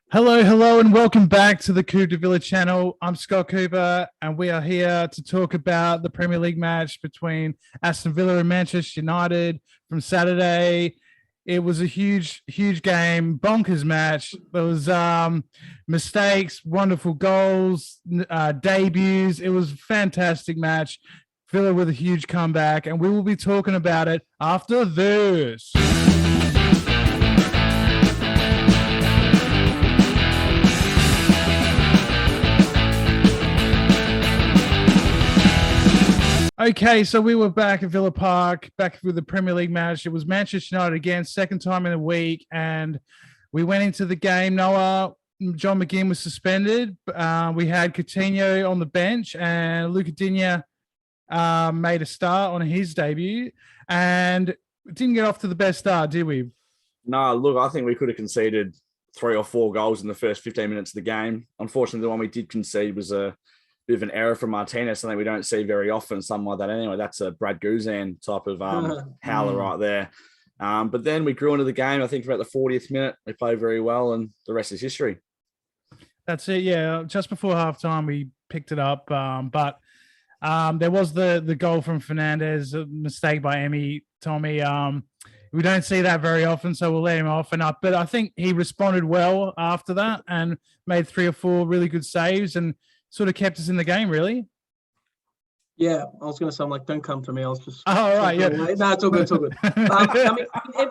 Hello, hello, and welcome back to the Coop De Villa channel. I'm Scott Cooper, and we are here to talk about the Premier League match between Aston Villa and Manchester United from Saturday. It was a huge, huge game, bonkers match. There was mistakes, wonderful goals, debuts. It was a fantastic match. Villa with a huge comeback, and we will be talking about it after this. Okay, so we were back at Villa Park, back with the Premier League match. It was Manchester United again, second time in a week, and we went into the game. Noah, John McGinn was suspended. We had Coutinho on the bench, and Coutinho made a start on his debut, and didn't get off to the best start, did we? No, look, I think we could have conceded 3 or 4 goals in the first 15 minutes of the game. Unfortunately, the one we did concede was a bit of an error from Martinez, something we don't see very often, something like that anyway. That's a Brad Guzan type of howler right there. But then we grew into the game. I think about the 40th minute, we played very well, and the rest is history. That's it, yeah. Just before halftime, we picked it up. But there was the goal from Fernandez, a mistake by Tommy. We don't see that very often, so we'll let him off and up. But I think he responded well after that and made 3 or 4 really good saves and sort of kept us in the game, really. Yeah, I was going to say, I'm like, don't come to me. I was just... Oh, right, yeah. No, it's all good, it's all good. I mean,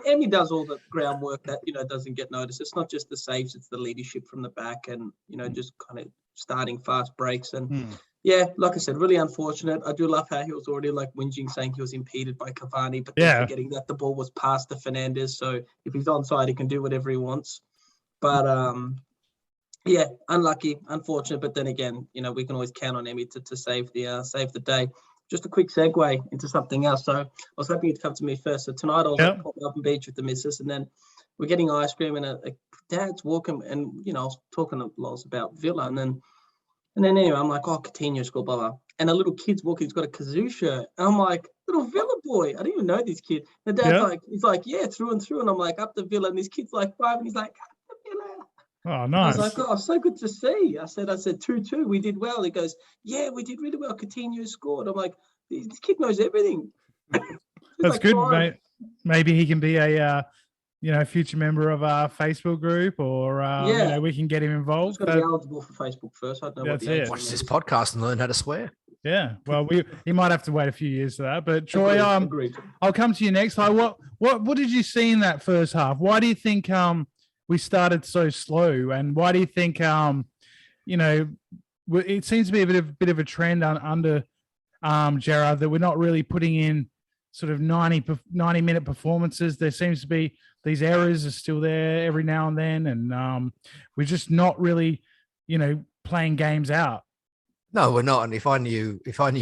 Emmy does all the groundwork that, doesn't get noticed. It's not just the saves, it's the leadership from the back and, just kind of starting fast breaks. And, yeah, like I said, really unfortunate. I do love how he was already, whinging, saying he was impeded by Cavani, but then forgetting that the ball was past to Fernandez. So if he's onside, he can do whatever he wants. But, yeah, unlucky, unfortunate, but then again, we can always count on Emmy to save the day. Just a quick segue into something else. So I was hoping you'd come to me first. So tonight I was at Melbourne Beach with the missus, and then we're getting ice cream, and a dad's walking, and I was talking to Loz about Villa, and then anyway, I'm like, oh, Coutinho scored, blah, blah. And a little kid's walking, he's got a kazoo shirt, and I'm like, little Villa boy. I didn't even know this kid. The dad's he's like, yeah, through and through, and I'm like, up the Villa, and this kid's like 5, and he's like, up the Villa. Oh, nice. I was like, oh, so good to see. I said 2-2. We did well. He goes, yeah, we did really well. Coutinho scored. I'm like, this kid knows everything. That's good, mate. Maybe he can be a, future member of our Facebook group, or we can get him involved. He's got to be eligible for Facebook first. I don't know. That's it. Watch this podcast and learn how to swear. Yeah, well, he might have to wait a few years for that. But Troy, Agreed. I'll come to you next. What did you see in that first half? Why do you think we started so slow, and why do you think it seems to be a bit of a trend under Gerrard that we're not really putting in sort of 90-minute performances? There seems to be these errors are still there every now and then, and we're just not really playing games out. No, we're not. And if I knew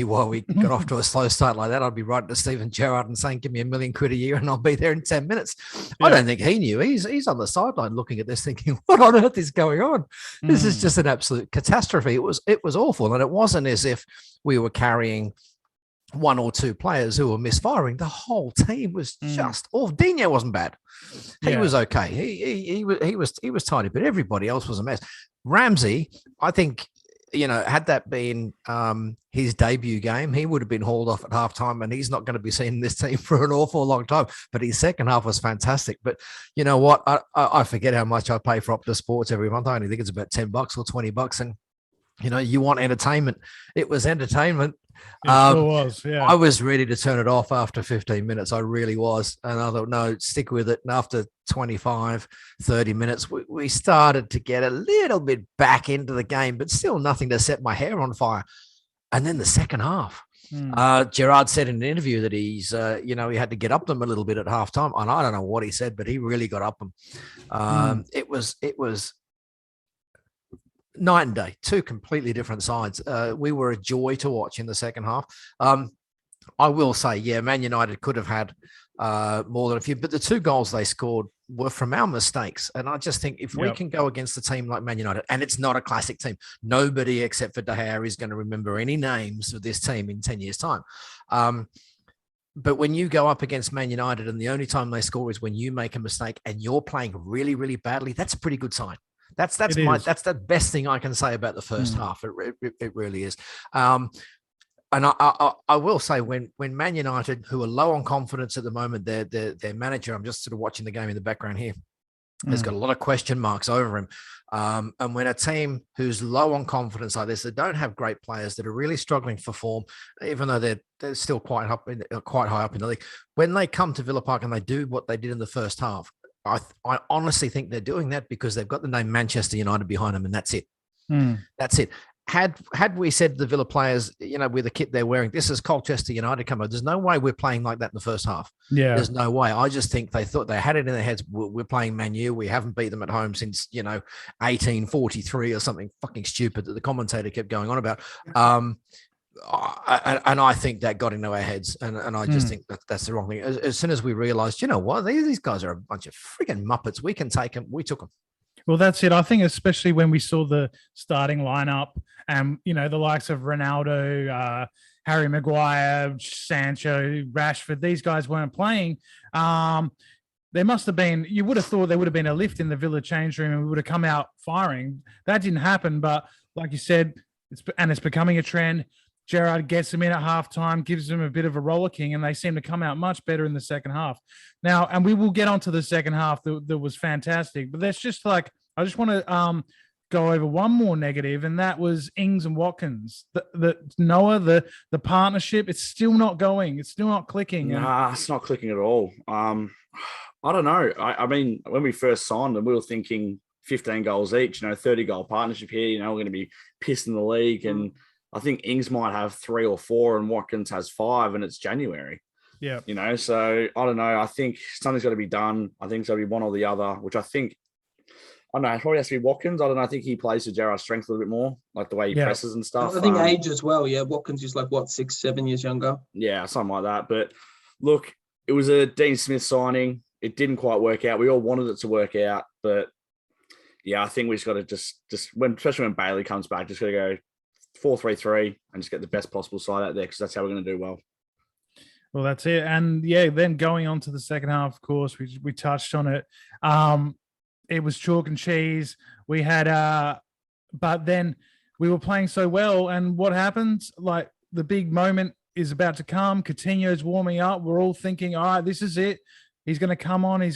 why we got off to a slow start like that, I'd be writing to Steven Gerrard and saying, give me £1 million a year and I'll be there in 10 minutes. Yeah. I don't think he knew. He's on the sideline looking at this thinking, what on earth is going on? This is just an absolute catastrophe. It was awful. And it wasn't as if we were carrying 1 or 2 players who were misfiring. The whole team was just awful. Dino wasn't bad. He was okay. He was tidy, but everybody else was a mess. Ramsey, I think, had that been his debut game, he would have been hauled off at halftime, and he's not going to be seen in this team for an awful long time. But his second half was fantastic. But you know what? I forget how much I pay for Optus Sports every month. I only think it's about $10 or $20. And, you want entertainment. It was entertainment. It sure was, yeah. I was ready to turn it off after 15 minutes. I really was. And I thought, no, stick with it. And after 25, 30 minutes, we started to get a little bit back into the game, but still nothing to set my hair on fire. And then the second half, Gerrard said in an interview that he's, he had to get up them a little bit at halftime. And I don't know what he said, but he really got up them. It was night and day, 2 completely different sides. We were a joy to watch in the second half. I will say, Man United could have had more than a few, but the 2 goals they scored were from our mistakes. And I just think if we can go against a team like Man United, and it's not a classic team, nobody except for De Gea is going to remember any names of this team in 10 years' time. But when you go up against Man United and the only time they score is when you make a mistake and you're playing really, really badly, that's a pretty good sign. That's the best thing I can say about the first half. It really is. And I will say when Man United, who are low on confidence at the moment, their manager, I'm just sort of watching the game in the background here, has got a lot of question marks over him. And when a team who's low on confidence like this, that don't have great players, that are really struggling for form, even though they're still quite high up in the league, when they come to Villa Park and they do what they did in the first half, I honestly think they're doing that because they've got the name Manchester United behind them, and that's it. That's it. Had we said to the Villa players, with the kit they're wearing, this is Colchester United come out, there's no way we're playing like that in the first half. Yeah. There's no way. I just think they thought they had it in their heads. We're playing Man U. We haven't beat them at home since, 1843 or something fucking stupid that the commentator kept going on about. And I think that got into our heads. And I just think that's the wrong thing. As soon as we realized, these guys are a bunch of freaking Muppets. We can take them. We took them. Well, that's it. I think especially when we saw the starting lineup and, the likes of Ronaldo, Harry Maguire, Sancho, Rashford, these guys weren't playing. There must have been, you would have thought there would have been a lift in the Villa change room and we would have come out firing. That didn't happen. But like you said, it's becoming a trend. Gerrard gets them in at halftime, gives them a bit of a rollicking, and they seem to come out much better in the second half. Now, and we will get onto the second half that was fantastic, but that's just I just want to go over one more negative, and that was Ings and Watkins. The partnership, it's still not going. It's still not clicking. Nah, it's not clicking at all. I don't know. I mean, when we first signed them, we were thinking 15 goals each, 30-goal partnership here. We're going to be pissed in the league, and I think Ings might have 3 or 4 and Watkins has 5, and it's January. Yeah. So I don't know. I think something's got to be done. I think it's got to be one or the other, which I think, I don't know, it probably has to be Watkins. I don't know. I think he plays to Gerrard's strength a little bit more, like the way he presses and stuff. I think age as well. Yeah. Watkins is 6-7 years younger. Yeah, something like that. But look, it was a Dean Smith signing. It didn't quite work out. We all wanted it to work out. But yeah, I think we just got to just especially when Bailey comes back, just got to go 4-3-3 and just get the best possible side out there because that's how we're going to do well. Well, that's it. And yeah, then going on to the second half, of course, we touched on it. It was chalk and cheese. We had, but then we were playing so well. And what happens? The big moment is about to come. Coutinho's warming up. We're all thinking, all right, this is it. He's going to come on.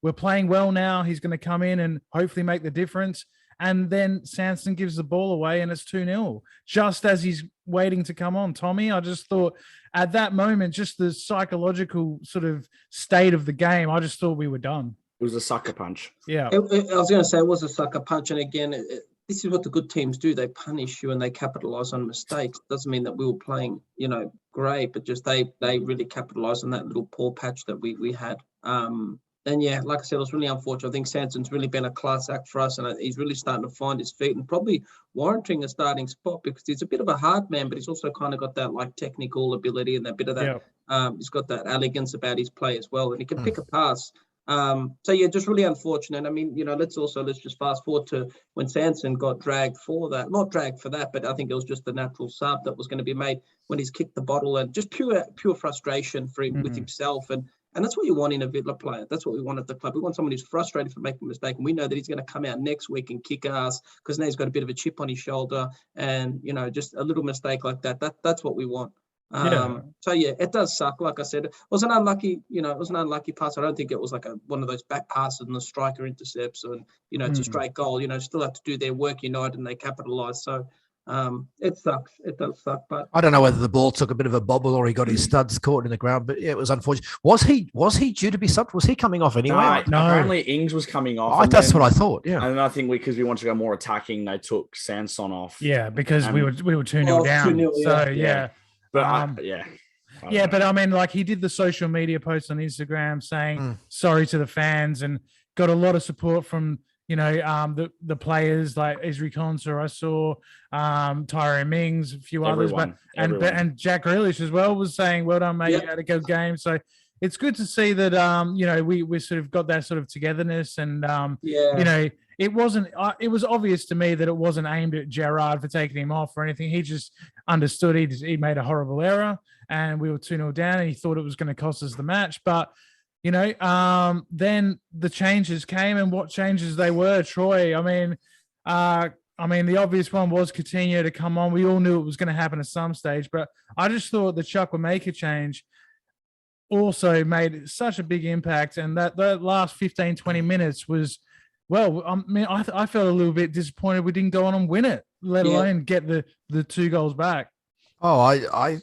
We're playing well now. He's going to come in and hopefully make the difference. And then Sanson gives the ball away and it's 2-0, just as he's waiting to come on. Tommy, I just thought at that moment, just the psychological sort of state of the game, I just thought we were done. It was a sucker punch. Yeah. I was going to say it was a sucker punch. And again, this is what the good teams do. They punish you and they capitalize on mistakes. It doesn't mean that we were playing, great, but just they really capitalized on that little poor patch that we had. And yeah, like I said, it was really unfortunate. I think Sanson's really been a class act for us, and he's really starting to find his feet and probably warranting a starting spot because he's a bit of a hard man, but he's also kind of got that technical ability and that bit of that. Yeah. He's got that elegance about his play as well, and he can pick a pass. So yeah, just really unfortunate. I mean, let's just fast forward to when Sanson got dragged for that. Not dragged for that, but I think it was just the natural sub that was going to be made when he's kicked the bottle and just pure frustration for him with himself. And that's what you want in a Villa player. That's what we want at the club. We want someone who's frustrated for making a mistake. And we know that he's going to come out next week and kick ass because now he's got a bit of a chip on his shoulder and, just a little mistake like that. That's what we want. So yeah, it does suck. Like I said, it was an unlucky, pass. I don't think it was one of those back passes and the striker intercepts and, it's a straight goal, still have to do their work, United, and they capitalize. So, it sucks. It does suck, but I don't know whether the ball took a bit of a bobble or he got his studs caught in the ground. But yeah, it was unfortunate. Was he due to be subbed? Was he coming off anyway? No. Apparently Ings was coming off. That's what I thought. Yeah, and I think because we wanted to go more attacking, they took Sanson off. Yeah, because we were 2-0 down. 2-0, so yeah. But but I mean, he did the social media post on Instagram saying sorry to the fans and got a lot of support from. The players like Ezri Konsa, I saw Tyrone Mings, a few others, and Jack Grealish as well was saying, "Well done, mate! You had a good game." So it's good to see that we sort of got that sort of togetherness, and it wasn't. It was obvious to me that it wasn't aimed at Gerrard for taking him off or anything. He just understood he made a horrible error, and we were 2-0 down, and he thought it was going to cost us the match, but. Then the changes came, and what changes they were, Troy. I mean, the obvious one was Coutinho to come on. We all knew it was going to happen at some stage, but I just thought the Chukwuemeka change also made such a big impact. And that last 15, 20 minutes was, well, I mean, I felt a little bit disappointed we didn't go on and win it, let alone get the 2 goals back. Oh, I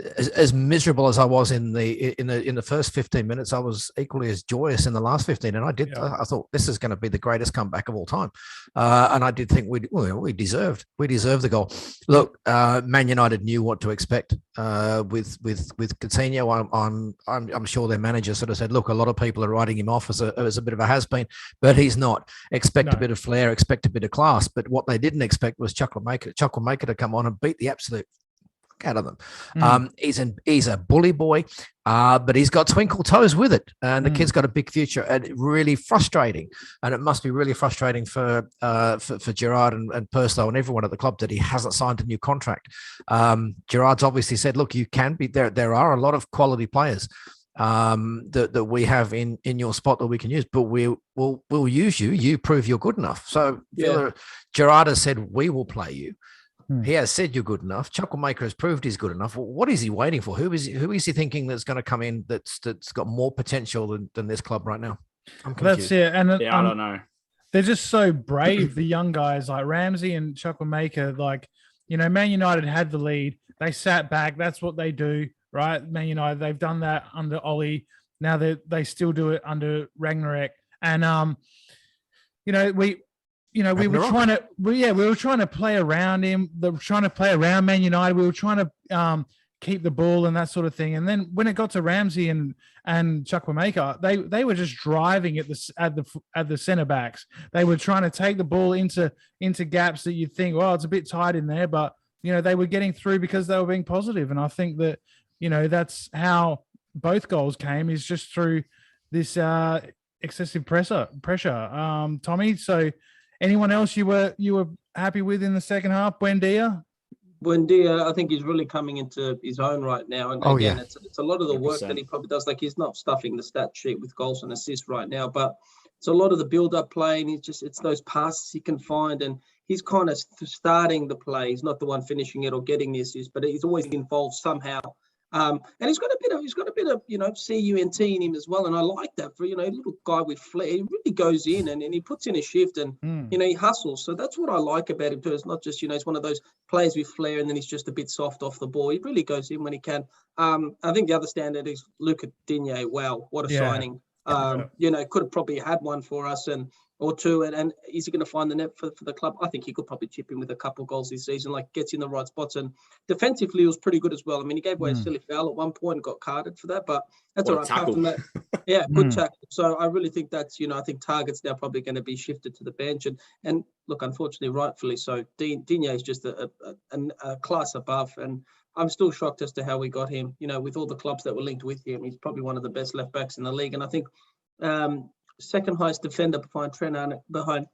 as miserable as I was in the first 15 minutes, I was equally as joyous in the last 15. And I thought this is going to be the greatest comeback of all time. And I did think we deserved the goal. Look, Man United knew what to expect with Coutinho. I'm sure their manager sort of said, look, a lot of people are writing him off as a bit of a has-been, but he's not. Expect a bit of flair, expect a bit of class. But what they didn't expect was Chukwuemeka to come on and beat the absolute out of them. He's a bully boy, but he's got twinkle toes with it, and the kid's got a big future. And really frustrating, and it must be really frustrating for Gerrard and Purslow and everyone at the club that he hasn't signed a new contract. Gerrard's obviously said, look, you can be there. There are a lot of quality players that we have in your spot that we can use, but we'll use you. You prove you're good enough. So Gerrard has said, we will play you. He has said you're good enough. Chukwuemeka has proved he's good enough. What is he waiting for? Who is he thinking that's going to come in that's got more potential than this club right now? I'm confused. That's it. And I don't know. They're just so brave, the young guys like Ramsey and Chukwuemeka. Like, Man United had the lead. They sat back. That's what they do, right? Man United, they've done that under Ollie. Now they still do it under Ragnarok. And we were trying to play around him. They were trying to play around Man United. We were trying to keep the ball and that sort of thing. And then when it got to Ramsey and Chukwuemeka, they were just driving at the centre backs. They were trying to take the ball into gaps that you'd think, well, it's a bit tight in there, but they were getting through because they were being positive. And I think that that's how both goals came, is just through this excessive pressure. Tommy, so. Anyone else you were happy with in the second half? Buendia, I think he's really coming into his own right now. And again, it's a lot of the work that he probably does. Like, he's not stuffing the stat sheet with goals and assists right now, but it's a lot of the build-up play, and it's those passes he can find, and he's kind of starting the play. He's not the one finishing it or getting the assist, but he's always involved somehow. And he's got a bit of CUNT in him as well, and I like that for a little guy with flair. He really goes in and he puts in a shift, and he hustles. So that's what I like about him too. It's not just he's one of those players with flair and then he's just a bit soft off the ball. He really goes in when he can. I think the other standard is Coutinho. Wow, what a signing! Could have probably had one for us or two, and is he going to find the net for the club? I think he could probably chip in with a couple of goals this season, like gets in the right spots, and defensively he was pretty good as well. I mean, he gave away a silly foul at one point and got carded for that, but that's all right. Apart from that, good tackle. So I really think that's, I think Target's now probably going to be shifted to the bench, and look, unfortunately, rightfully so. Digne is just a class above, and I'm still shocked as to how we got him. With all the clubs that were linked with him, he's probably one of the best left backs in the league, and I think second highest defender behind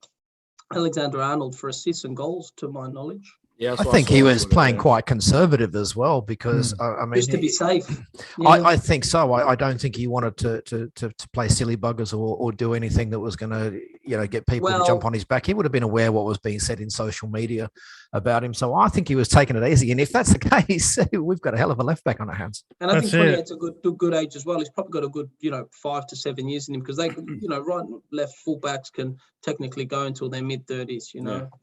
Alexander-Arnold for assists and goals, to my knowledge. Yeah, I think he was playing quite conservative as well, because I mean, just to be safe. I think so. I don't think he wanted to play silly buggers or do anything that was going to get people to jump on his back. He would have been aware what was being said in social media about him. So I think he was taking it easy. And if that's the case, we've got a hell of a left back on our hands. And I think 28's a good age as well. He's probably got a good 5 to 7 years in him, because they right and left fullbacks can technically go until their mid-30s.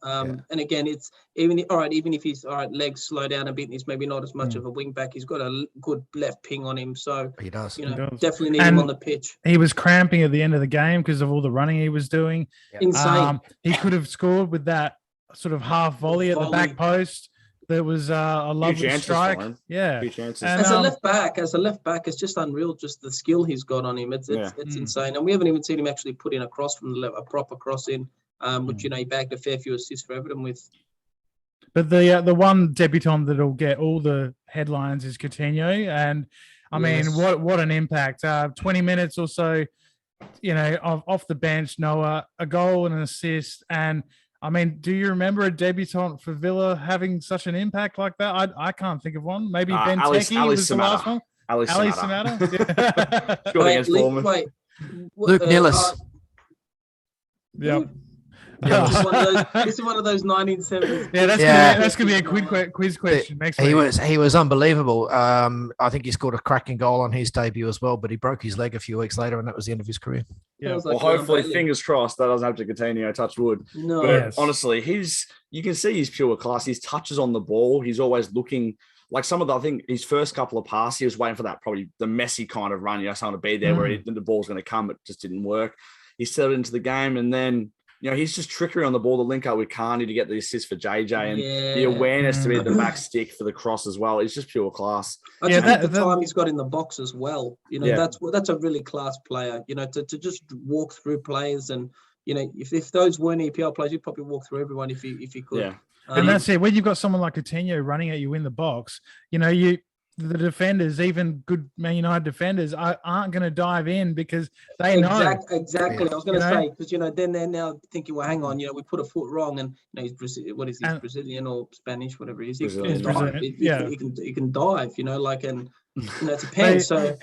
And again, it's even if his legs slow down a bit and he's maybe not as much of a wing back, he's got a good left ping on him. So he does. Definitely need him on the pitch. He was cramping at the end of the game because of all the running he was doing. Yeah. Insane. He could have scored with that sort of half volley at the back post. There was a lovely strike. Yeah. And, as a left back, it's just unreal. Just the skill he's got on him. It's insane. And we haven't even seen him actually put in a cross from the left, a proper cross in, which he bagged a fair few assists for Everton with. But the one debutant that'll get all the headlines is Coutinho, and I mean, what an impact! 20 minutes or so, off the bench, Noah, a goal and an assist, and I mean, do you remember a debutant for Villa having such an impact like that? I can't think of one. Maybe Benteke was the last one. Ali Samatta. Scored against Bournemouth. Wait, Luke Nillis. Yep. This is one of those 1970s. Yeah, that's gonna be a quiz question next week. He was unbelievable. I think he scored a cracking goal on his debut as well, but he broke his leg a few weeks later, and that was the end of his career. Yeah. Well, hopefully, fingers crossed, that doesn't have to continue. Touch wood. No, but honestly, you can see his pure class. His touches on the ball. He's always looking like I think his first couple of passes, he was waiting for that, probably the messy kind of run. Someone to be there where the ball's going to come. It just didn't work. He settled into the game, and then he's just trickery on the ball to link up with Carney to get the assist for JJ, and the awareness to be at the back stick for the cross as well. It's just pure class. I just think the time he's got in the box as well. That's a really class player. To just walk through players, and if those weren't EPL players, you'd probably walk through everyone if you could. Yeah. And that's it. When you've got someone like Coutinho running at you in the box, the defenders, even good Man United defenders, aren't going to dive in because they know. Exactly. I was going to say, because, then they're now thinking, well, hang on, we put a foot wrong, and he's Brazilian or Spanish, whatever he is. He can dive, and it depends. So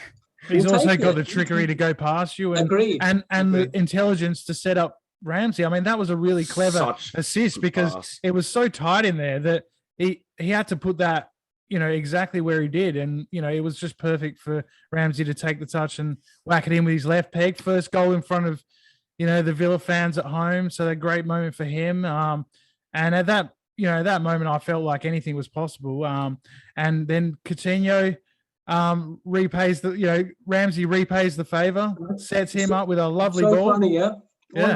he's also got the trickery to go past you, and the intelligence to set up Ramsey. I mean, that was a really clever assist because it was so tight in there that he had to put that exactly where he did. And, it was just perfect for Ramsey to take the touch and whack it in with his left peg. First goal in front of, the Villa fans at home. So a great moment for him. And at that, that moment, I felt like anything was possible. And then Coutinho repays Ramsey repays the favor, sets him up with a lovely ball. Funny, yeah.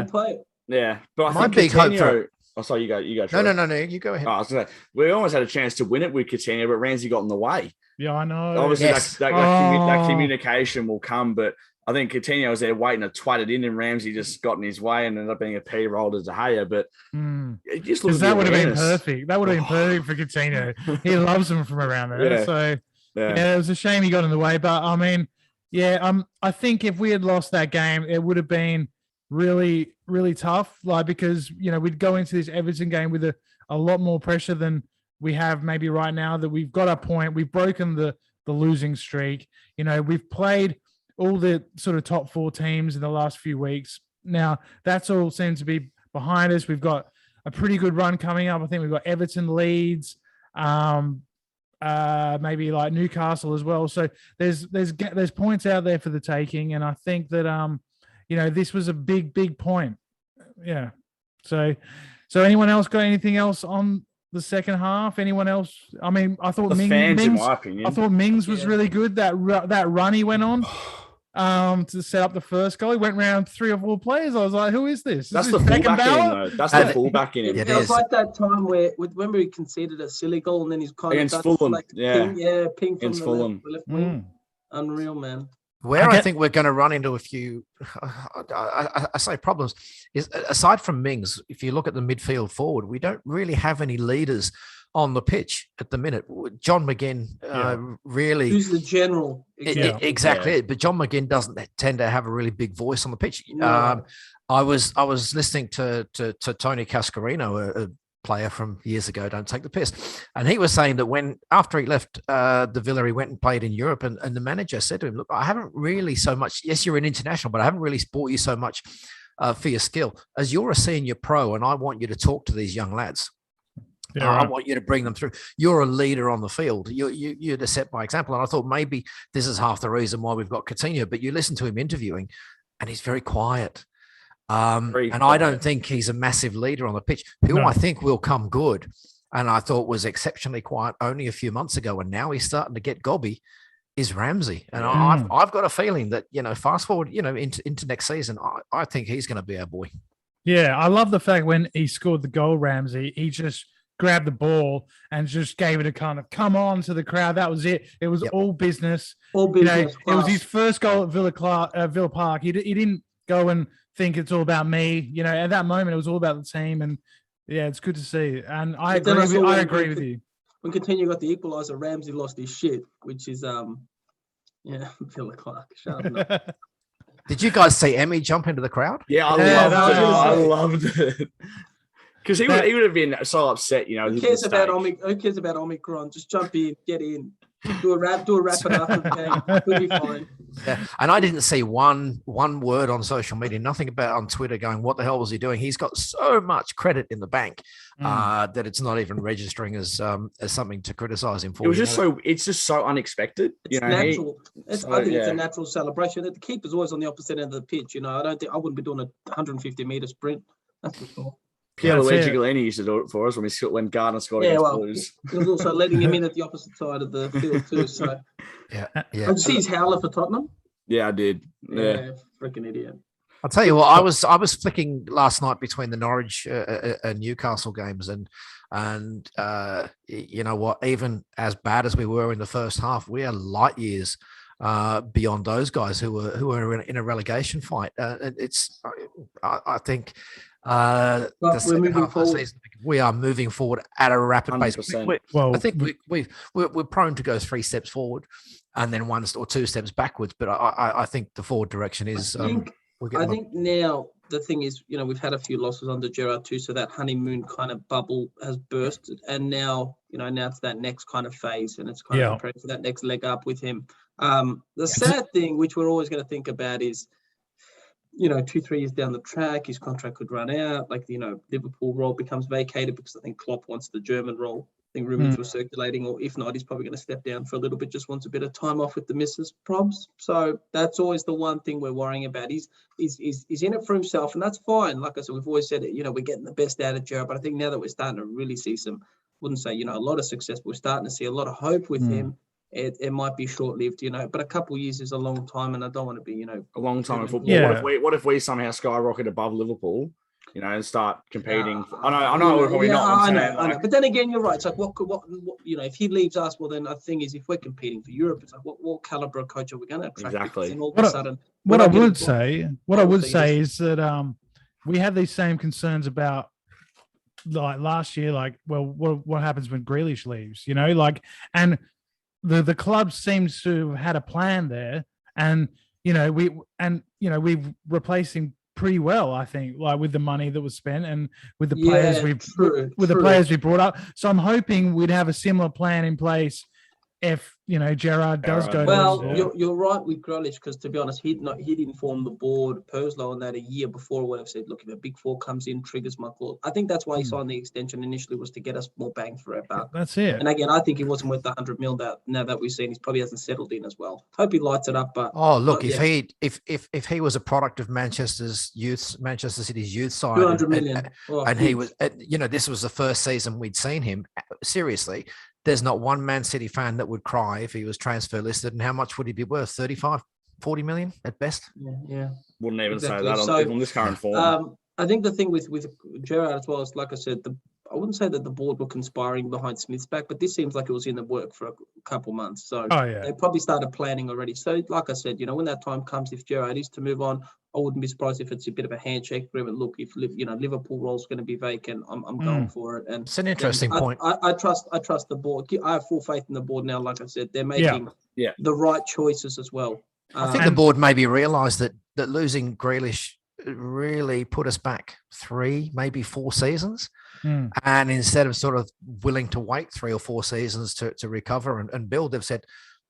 Play it. Yeah. But I My think big hope for... Oh, sorry, you go. No, you go ahead. I was gonna say, we almost had a chance to win it with Coutinho, but Ramsey got in the way. Yeah, I know. Obviously, that communication will come, but I think Coutinho was there waiting to twat it in, and Ramsey just got in his way and ended up being a P roll to De Gea. But it just looks that would have been perfect. That would have been perfect for Coutinho. He loves him from around there. Yeah. So it was a shame he got in the way. But I mean, I think if we had lost that game, it would have been really, really tough, because we'd go into this Everton game with a lot more pressure than we have maybe right now. That we've got our point, we've broken the losing streak. We've played all the sort of top 4 teams in the last few weeks. Now that's all seems to be behind us. We've got a pretty good run coming up. I think we've got Everton, Leeds, maybe like Newcastle as well. So there's points out there for the taking, and I think that this was a big point. Yeah. So anyone else got anything else on the second half? Anyone else? I mean, I thought Mings, in my opinion. I thought Mings was really good. That run he went on to set up the first goal. He went around 3 or 4 players. I was like, who is this? That's the fullback in him, though. That's the fullback in him. It was like that time when we conceded a silly goal, and then he's kind against of Fulham. Ping from against Fulham. Left wing. Unreal, man. Where I think we're going to run into a few, I say problems, is aside from Mings, if you look at the midfield forward, we don't really have any leaders on the pitch at the minute. John McGinn really... Who's the general? Exactly. But John McGinn doesn't tend to have a really big voice on the pitch. No. I was listening to Tony Cascarino, a player from years ago, don't take the piss, and he was saying that after he left the Villa, he went and played in Europe, and the manager said to him, look, I haven't really so much, yes, you're an international, but I haven't really bought you so much for your skill, as you're a senior pro, and I want you to talk to these young lads. I want you to bring them through. You're a leader on the field. You're to set by example. And I thought maybe this is half the reason why we've got Coutinho, but you listen to him interviewing and he's very quiet. And I don't think he's a massive leader on the pitch. I think will come good, and I thought was exceptionally quiet only a few months ago, and now he's starting to get gobby, is Ramsey. And I've got a feeling that, fast forward, into next season, I think he's going to be our boy. Yeah, I love the fact when he scored the goal, Ramsey, he just grabbed the ball and just gave it a kind of come on to the crowd. That was it. It was all business. All business. It was his first goal at Villa Park. He didn't go and think it's all about me. At that moment, it was all about the team. And yeah, it's good to see. And I agree with you. When Coutinho got the equaliser, Ramsey lost his shit, which is Villa Clark. Shut up. Did you guys see Emmy jump into the crowd? Yeah, I loved it. Because he would have been so upset, Who cares about Omicron? Just jump in, get in. Do a wrap it after the game. We'll be fine. Yeah, and I didn't see one word on social media, nothing about on Twitter going, what the hell was he doing? He's got so much credit in the bank that it's not even registering as something to criticize him for. It was it's just so unexpected. It's natural. It's a natural celebration. The keeper's always on the opposite end of the pitch. I wouldn't be doing a 150-meter sprint. That's for sure. Luigi Galini used to do it for us when Gardner scored against Blues. He was also letting him in at the opposite side of the field too. So yeah. Did you see his howler for Tottenham? Yeah, I did. Yeah, freaking idiot. I'll tell you what, I was flicking last night between the Norwich and Newcastle games, and you know what? Even as bad as we were in the first half, we are light years beyond those guys who were in a relegation fight. I think. We're moving forward. Season, we are moving forward at a rapid pace. I think we're prone to go 3 steps forward and then 1 or 2 steps backwards. But I think the forward direction is. I think now the thing is, we've had a few losses under Gerrard too, so that honeymoon kind of bubble has bursted, and now now it's that next kind of phase, and it's kind of preparing for that next leg up with him. The sad thing, which we're always going to think about, is 2-3 years down the track, his contract could run out. Liverpool role becomes vacated because I think Klopp wants the German role. I think rumors were circulating, or if not, he's probably going to step down for a little bit, just wants a bit of time off with the missus probs. So that's always the one thing we're worrying about. He's in it for himself, and that's fine. Like I said, we've always said it, we're getting the best out of Gerrard, but I think now that we're starting to really see some, wouldn't say, a lot of success, but we're starting to see a lot of hope with him. It might be short-lived, but a couple of years is a long time, and I don't want to be, a long time in football. Yeah. What if we somehow skyrocket above Liverpool, and start competing? I know we're probably not. I know. But then again, you're right. It's like, what if he leaves us? Well, then the thing is, if we're competing for Europe, it's like, what caliber of coach are we going to attract? Exactly. And all of a sudden, what I would say is that we had these same concerns about. Like last year, what happens when Grealish leaves? And the club seems to have had a plan there, and we've replaced him pretty well, I think, with the money that was spent and with the players the players we brought up. So I'm hoping we'd have a similar plan in place if Gerrard does go. Well, you're right with Grealish, because to be honest, he'd informed the board, Perslow, on that a year before, or whatever, said, look, if a big four comes in, triggers my clause. I think that's why he signed the extension initially, was to get us more bang for our buck. That's it. And again, I think he wasn't worth the 100 mil now that we've seen. He probably hasn't settled in as well. Hope he lights it up. But if he was a product of Manchester City's youth side, 200 million, and he was, this was the first season we'd seen him. Seriously, there's not one Man City fan that would cry if he was transfer listed. And how much would he be worth? 35, 40 million at best? Yeah. Wouldn't even say that on this current form. I think the thing with Gerrard as well is, like I said, I wouldn't say that the board were conspiring behind Smith's back, but this seems like it was in the work for a couple months. So they probably started planning already. So like I said, when that time comes, if Gerrard is to move on, I wouldn't be surprised if it's a bit of a handshake agreement. Look, if Liverpool role's going to be vacant, I'm going for it. And it's an interesting point. I trust the board. I have full faith in the board now. Like I said, they're making the right choices as well. I think the board maybe realised that losing Grealish really put us back 3, maybe 4 seasons. And instead of sort of willing to wait 3 or 4 seasons to recover and build, they've said,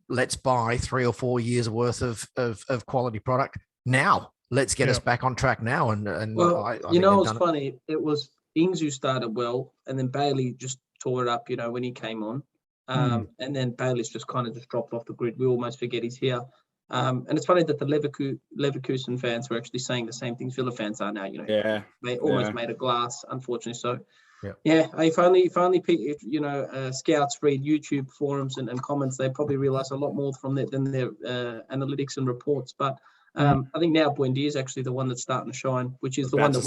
let's buy 3 or 4 years worth of quality product now. Let's get us back on track now. And I it's funny. It was Ings who started well, and then Bailey just tore it up, when he came on. And then Bailey's just kind of just dropped off the grid. We almost forget he's here. And it's funny that the Leverkusen fans were actually saying the same things Villa fans are now. They almost made of glass, unfortunately. So, if only scouts read YouTube forums and comments, they probably realize a lot more from that than their analytics and reports. But I think now Buendia is actually the one that's starting to shine, which is the one that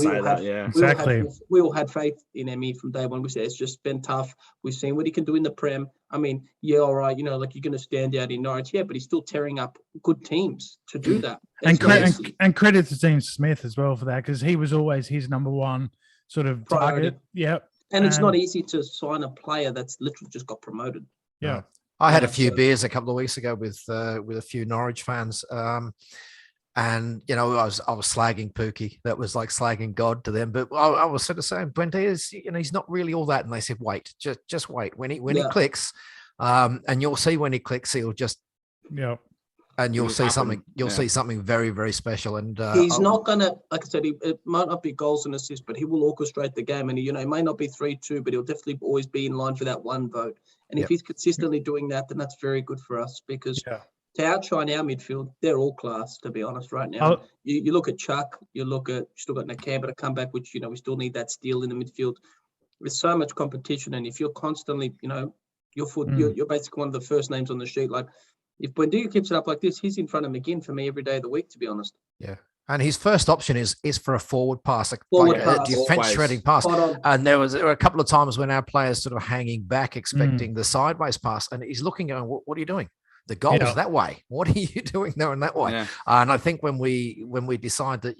we all had faith in Emmy from day one. We said it's just been tough. We've seen what he can do in the Prem. I mean, all right, you're going to stand out in Norwich, but he's still tearing up good teams to do that. And credit to Dean Smith as well for that, because he was always his number one sort of target. Yep. And it's not easy to sign a player that's literally just got promoted. Yeah. I had a few beers a couple of weeks ago with a few Norwich fans. And, I was slagging Pookie. That was like slagging God to them. But I was sort of saying, Buendia is, he's not really all that. And they said, wait, just wait. When he clicks, And you'll see when he clicks, he'll just and you'll see something. You'll see something very, very special. And he's not gonna, like I said, it might not be goals and assists, but he will orchestrate the game. And it may not be 3-2, but he'll definitely always be in line for that one vote. And if he's consistently doing that, then that's very good for us because to outshine our midfield, they're all class. To be honest, right now, you look at Chuck, you still got Nakamba to come back, which we still need that steal in the midfield. There's so much competition, and if you're constantly, you're basically one of the first names on the sheet. Like if Buendia keeps it up like this, he's in front of McGinn for me every day of the week. To be honest. Yeah. And his first option is for a forward pass, a defense shredding pass. And there were a couple of times when our players sort of hanging back, expecting the sideways pass, and he's looking going, "What are you doing? The goal's that way. What are you doing there in that way?" Yeah. And I think when we decide that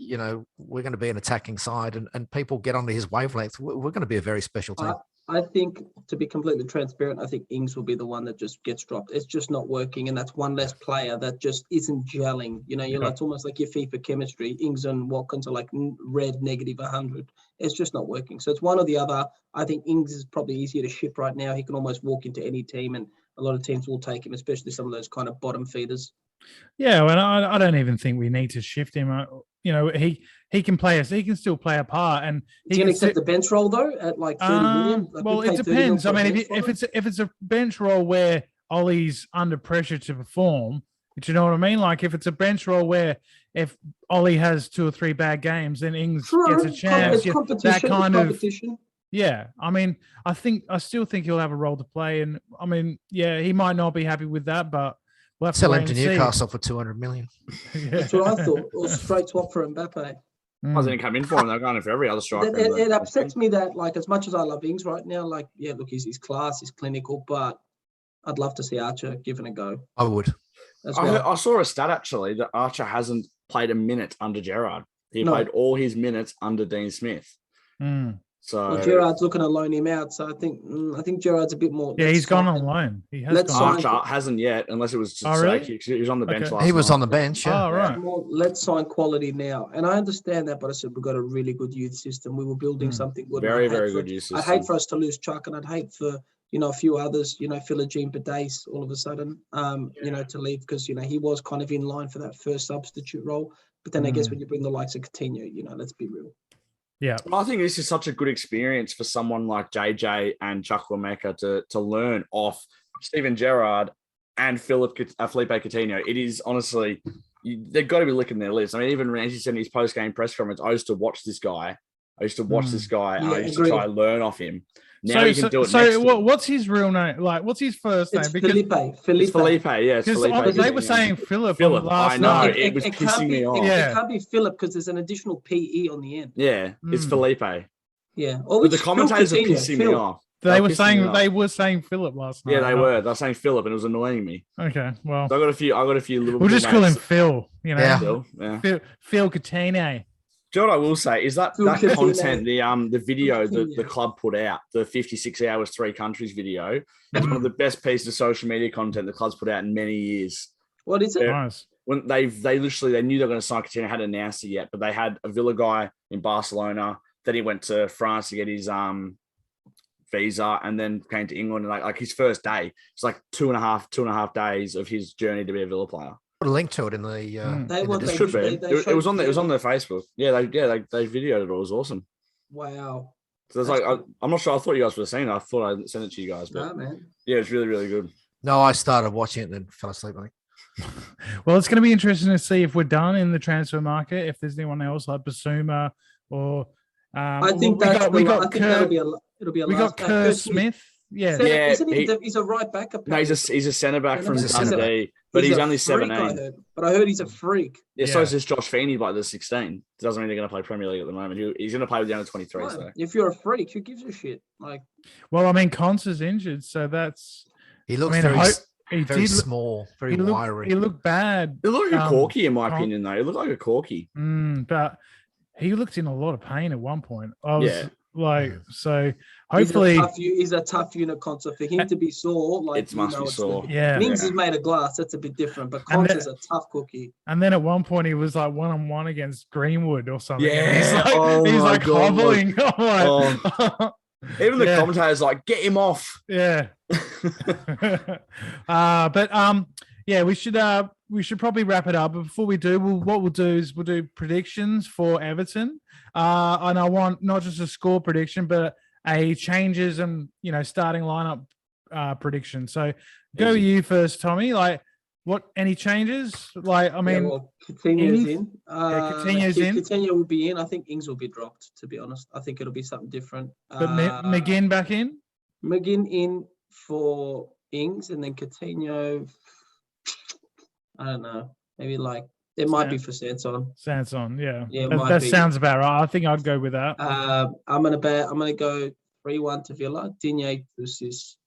we're going to be an attacking side and people get onto his wavelength, we're going to be a very special team. I think, to be completely transparent, I think Ings will be the one that just gets dropped. It's just not working, and that's one less player that just isn't gelling. It's almost like your FIFA chemistry. Ings and Watkins are like red -100. It's just not working. So it's one or the other. I think Ings is probably easier to ship right now. He can almost walk into any team, and a lot of teams will take him, especially some of those kind of bottom feeders. Yeah, well, I don't even think we need to shift him. He can play us. He can still play a part, and he can accept the bench role though at like 30 million. Like well, it depends. I mean, if it's a bench role where Ollie's under pressure to perform, do you know what I mean? Like if it's a bench role where if Ollie has 2 or 3 bad games, then Ings gets a chance. That kind of. Yeah, I mean, I still think he'll have a role to play, and I mean, he might not be happy with that, but we'll have sell him to Newcastle for 200 million. That's what I thought. Or straight swap for Mbappe. I was going to come in for him. They're going for every other striker. It upsets me that, like, as much as I love Ings right now, like, look, he's class, he's clinical, but I'd love to see Archer given a go. I would. I saw a stat actually that Archer hasn't played a minute under Gerrard. He played all his minutes under Dean Smith. So Gerrard's looking to loan him out. So I think Gerrard's a bit more. Yeah, he's gone on loan. He has gone. Archer hasn't yet, unless it was just he was on the bench last night. He was on the bench. Yeah. Oh, right. Let's sign quality now. And I understand that, but I said we've got a really good youth system. We were building something good. Very, very good youth system. I'd hate for us to lose Chuck, and I'd hate for a few others, Philogene Badace all of a sudden, to leave because he was kind of in line for that first substitute role. But then I guess when you bring the likes of Coutinho, let's be real. Yeah, I think this is such a good experience for someone like JJ and Chuck Lameka to learn off Steven Gerrard and Felipe Coutinho. It is honestly, they've got to be licking their lips. I mean, even Ramsey said in his post-game press conference, I used to watch this guy. And I used to try and learn off him. Now you can do it. So what's his real name? Like, what's his first name? Because Felipe. It's Felipe, yeah. It's Felipe. They were saying Philip. I know. It was pissing me off. It can't be Philip because there's an additional PE on the end. Yeah, it's Felipe. Yeah. But the commentators are pissing me off. They were saying Philip last night. Yeah, they were. They were saying Philip, and it was annoying me. Okay, well, so I got a few little. We'll just call him Phil. Phil Coutinho. Do you know what I will say is that content, the video that the club put out, the 56 hours, 3 countries video, is one of the best pieces of social media content the club's put out in many years. What is it? Nice. When they knew they were going to sign Coutinho, hadn't announced it yet, but they had a Villa guy in Barcelona. Then he went to France to get his visa, and then came to England. And like his first day, it's like two and a half days of his journey to be a Villa player. Put a link to it in the. It should be. It was on their Facebook. Yeah, they videoed it. It was awesome. Wow. So it's like I'm not sure. I thought you guys would have seen it. I thought I'd send it to you guys, but man. Yeah, it's really, really good. No, I started watching it and then fell asleep. I think. Well, it's going to be interesting to see if we're done in the transfer market. If there's anyone else like Basuma or I think that'll be a Kerr Smith. Yeah, Isn't he's a right back. No, he's a centre back from Sunday, but he's only 17. But I heard he's a freak. Yeah, so is this Josh Feeney by the 16. It doesn't mean they're going to play Premier League at the moment. He's going to play with the under 23. Right. So if you're a freak, who gives a shit? Like, well, I mean, Cons is injured, so that's. He looks very small, very wiry. He looked bad. He looked like a corky, in my opinion, though. He looked like a corky. But he looked in a lot of pain at one point. So hopefully he's a tough unit concert for him to be sore. Like it must be sore. Mings is made of glass. That's a bit different, but Cons is a tough cookie. And then at one point he was like 1-on-1 against Greenwood or something. Yeah, he's like hobbling. Even the Yeah. commentators like, get him off. Yeah. Yeah, we should probably wrap it up. But before we do, what we'll do is we'll do predictions for Everton. And I want not just a score prediction, but a changes and starting lineup prediction. So go Easy. you first, Tommy. Like, what any changes? Like, I mean, Coutinho's Ings? in. Coutinho's in. Coutinho will be in. I think Ings will be dropped. To be honest, I think it'll be something different. But McGinn back in. McGinn in for Ings, and then Coutinho. I don't know. Maybe like it might be for Sanson. Sanson, yeah. Yeah, that sounds about right. I think I'd go with that. I'm gonna go 3-1 to Villa. Digne versus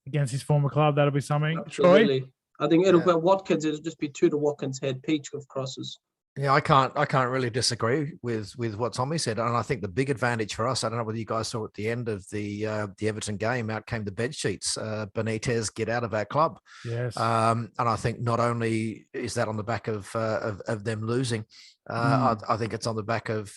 Against his former club, that'll be something. absolutely. Troy? I think it'll be Watkins. It'll just be 2 to Watkins' head. Peach of crosses. Yeah, I can't really disagree with what Tommy said, and I think the big advantage for us. I don't know whether you guys saw at the end of the Everton game, out came the bed sheets. Benitez, get out of our club. Yes. And I think not only is that on the back of them losing, I think it's on the back of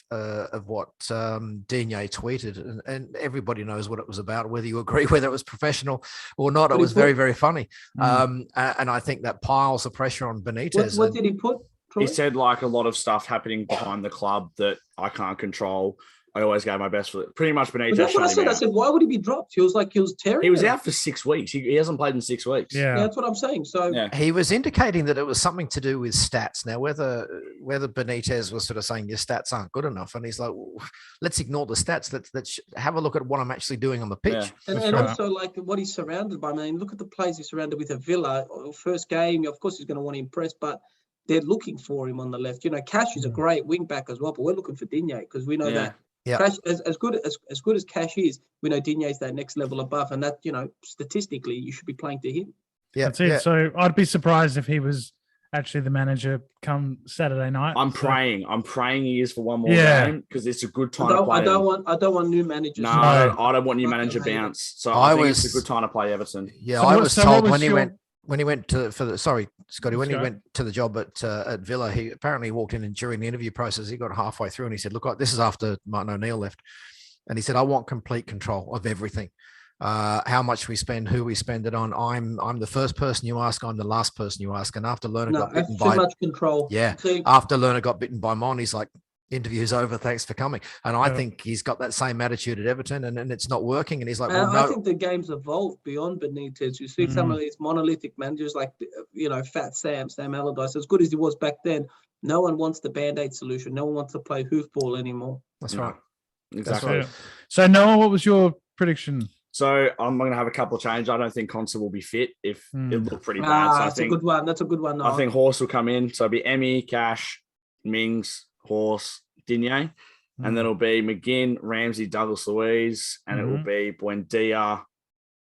what Digne tweeted, and everybody knows what it was about. Whether you agree whether it was professional or not, it was very, very funny. And I think that piles the pressure on Benitez. What did he put? He said like a lot of stuff happening behind the club that I can't control. I always gave my best for it. Pretty much Benitez. That's what I said. I said, why would he be dropped? He was tearing. He was out for 6 weeks. He hasn't played in 6 weeks. Yeah, that's what I'm saying. So he was indicating that it was something to do with stats. Now, whether Benitez was sort of saying your stats aren't good enough, and he's like, well, let's ignore the stats. Let's have a look at what I'm actually doing on the pitch. Yeah. And also like what he's surrounded by. I mean, look at the players he's surrounded with at Villa. First game, of course, he's going to want to impress, but they're looking for him on the left. Cash is a great wing back as well, but we're looking for Digne because we know that Cash, as good as Cash is, we know Digne is that next level above, and that statistically you should be playing to him. Yeah, that's it. Yeah. So I'd be surprised if he was actually the manager come Saturday night. I'm praying he is for one more game because it's a good time to play. I don't want new managers. No, I don't want new manager bounce. So I think it's a good time to play Everton. Yeah, I was told when he went to Scottie, when he went to the job at Villa, he apparently walked in and during the interview process, he got halfway through and he said, look, this is after Martin O'Neill left. And he said, I want complete control of everything. How much we spend, who we spend it on. I'm the first person you ask, I'm the last person you ask. And after Lerner got bitten by... too much control. Yeah, after Lerner got bitten by Mon, he's like, interview's over, thanks for coming. And I think he's got that same attitude at Everton and it's not working. And he's like, well, no. I think the game's evolved beyond Benitez. You see some of these monolithic managers like, Fat Sam Allardyce, as good as he was back then, no one wants the Band-Aid solution. No one wants to play hoofball anymore. That's right. Exactly. That's right. So Noah, what was your prediction? So I'm going to have a couple of changes. I don't think Conser will be fit if it looked pretty bad. So that's a good one. That's a good one. Noah. I think Horse will come in. So it'll be Emmy, Cash, Mings, Horse, Digne, and then it'll be McGinn, Ramsey, Douglas Luiz, and it will be Buendia,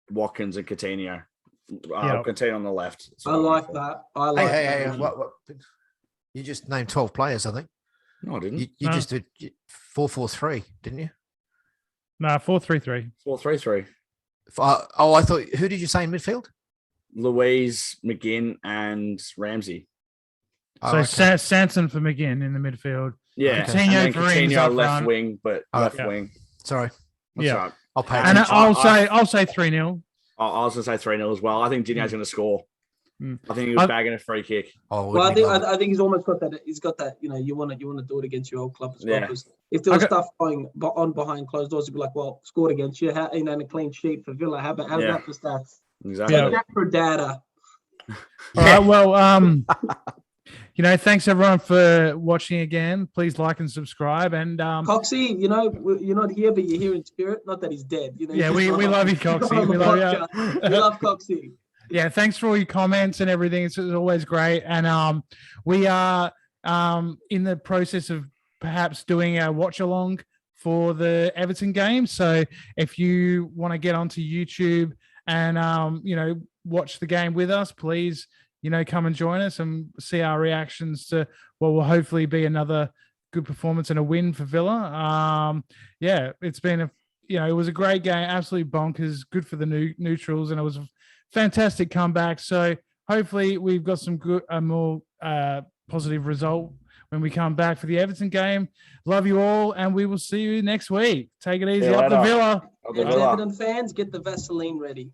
Watkins, and Coutinho. Coutinho on the left. I like that. Hey, what? You just named 12 players, I think. No, I didn't. You just did 4-4-3, didn't you? No, 4-3-3. 4-3-3. I thought. Who did you say in midfield? Luiz, McGinn, and Ramsey. So Sanson for McGinn in the midfield. Yeah, Coutinho left wing, but left wing. Sorry. Right. I'll pay. And I'll say 3-0. I was going to say 3-0 as well. I think Digne's going to score. I think he was bagging a free kick. I think he's almost got that. He's got that. You want to do it against your old club as well. Because if there was stuff going on behind closed doors, you'd be like, well, scored against you. And a clean sheet for Villa. How's that for stats? Exactly. Take that for data. All right. Well, thanks everyone for watching again. Please like and subscribe. And Coxie, you're not here, but you're here in spirit. Not that he's dead. We love you, Coxie. We love you. We love Coxie. Yeah, thanks for all your comments and everything. It's always great. And we are in the process of perhaps doing a watch along for the Everton game. So if you want to get onto YouTube and watch the game with us, please come and join us and see our reactions to what will hopefully be another good performance and a win for Villa. It's been it was a great game, absolutely bonkers, good for the neutrals, and it was a fantastic comeback. So hopefully we've got some good, more positive result when we come back for the Everton game. Love you all, and we will see you next week. Take it easy. See you Up the later. Villa. Up the And Villa. Everton fans, get the Vaseline ready.